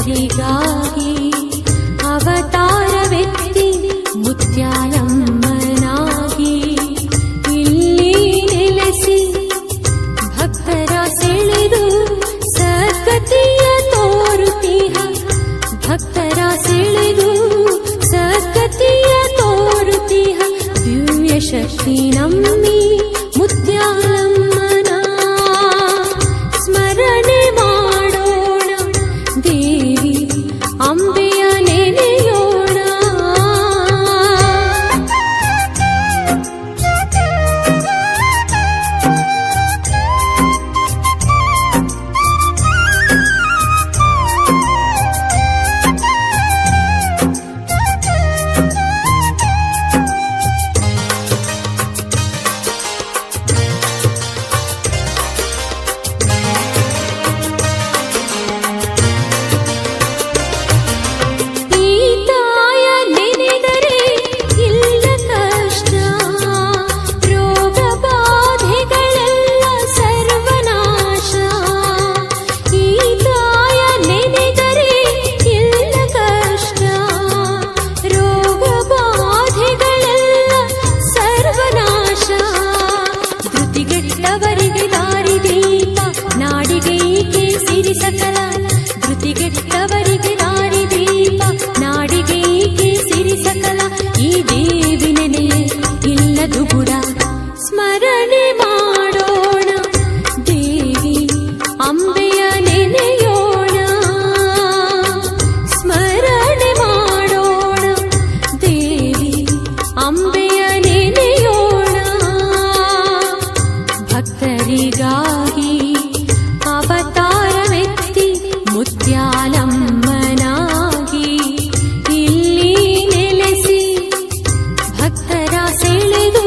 ಭಕ್ತರಿಗಾಗಿ ಅವತಾರವೆತ್ತಿ ಮುತ್ಯಾಲಮ್ಮನಾಗಿ ಇಲ್ಲಿ ನೆಲೆಸಿ ಭಕ್ತರ ಸೆಳೆದು ಸದ್ಗತಿಯ ತೋರುತ್ತೀಹ. ಭಕ್ತರ ಸೆಳೆದು ಸದ್ಗತಿಯ ತೋರುತ್ತೀಹ. ದಿವ್ಯ ಶಕ್ತಿ ನಮ್ಮಿ ಮುತ್ಯಾಲಮ್ಮನ ಸ್ಮರಣೆ ಮಾಡೋಣ, ದೇವಿ ಅಂಬೆಯ ನೆನೆಯೋಣ. ಧೃತಿಗೆಟ್ಟವರಿಗೆ ದಾರಿ ದೀಪ, ನಾಡಿಗೆ ಈಕೆ ಸಿರಿ ಸಕಲ. ಈ ದೇವಿ ನೆನೆಯೇ ಇಲ್ಲದು ಗುಡ, ಸ್ಮರಣೆ ಮಾಡೋಣ, ದೇವಿ ಅಂಬೆಯ ನೆನೆಯೋಣ. ಸ್ಮರಣೆ ಮಾಡೋಣ, ದೇವಿ ಅಂಬೆಯ ನೆನೆಯೋಣ. ಭಕ್ತರಿಗಾಗಿ ಅವತಾರವೆತ್ತಿ ಮುತ್ಯಾಲಮ್ಮನಾಗಿ ಇಲ್ಲಿ ನೆಲೆಸಿ ಭಕ್ತರ ಸೆಳೆದು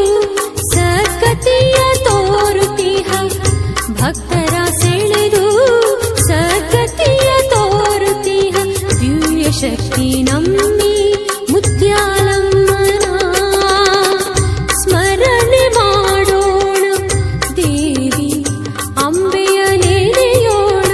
ಸದ್ಗತಿಯ ತೋರುತ್ತೀಹ. ಭಕ್ತರ ಸೆಳೆದು ಸದ್ಗತಿಯ ತೋರುತ್ತೀಹ. ದಿವ್ಯ ಶಕ್ತಿ ನಮ್ಮಿ ಮುತ್ಯಾಲಮ್ಮನ ಸ್ಮರಣೆ ಮಾಡೋಣ, ದೇವಿ ಅಂಬೆಯ ನೆನೆಯೋಣ.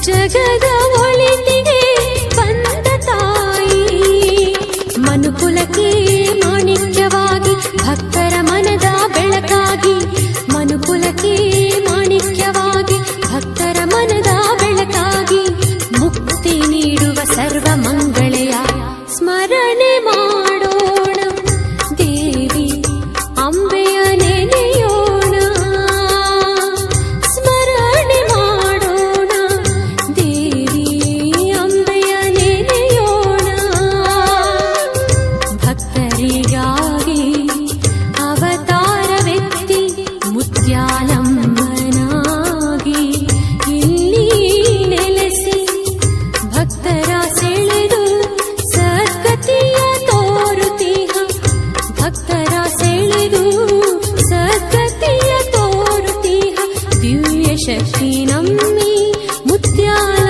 ಜಗದ ಒಳಿತಿಗೆ ಬಂದ ತಾಯಿ, ಮನುಕುಲಕ್ಕೆ ಮಾಣಿಕ್ಯವಾಗಿ ಭಕ್ತರ ಮನದ ಬೆಳಕಾಗಿ. ಮನುಕುಲಕ್ಕೆ ಮಾಣಿಕ್ಯವಾಗಿ ಭಕ್ತರ ಮನದ ಬೆಳಕಾಗಿ. ಮುಕ್ತಿ ನೀಡುವ ಸರ್ವ ಮಂಗಳೆಯ ಸ್ಮರಣೆ ಮಾಡೋಣ, ದೇವಿ ಅಂಬೆಯ ನೆನೆಯೋಣ. ಸ್ಮರಣೆ ಮಾಡೋಣ, ದೇವಿ ಅಂಬೆಯ ನೆನೆಯೋಣ. ಭಕ್ತರಿಗಾಗಿ ಅವತಾರವೆತ್ತಿ ಮುತ್ಯಾಲಮ್ಮನಾಗಿ ಇಲ್ಲಿ ನೆಲೆಸಿ ಭಕ್ತರ ಸೆಳೆದು ಸದ್ಗತಿಯ ತೋರುತ್ತೀಹ. ಭಕ್ತರ ಸೆಳೆದು ಸದ್ಗತಿಯ ತೋರುತ್ತೀಹ. ದಿವ್ಯ ಶಕ್ತಿ ನಮ್ಮಿ ಮುತ್ಯಾಲ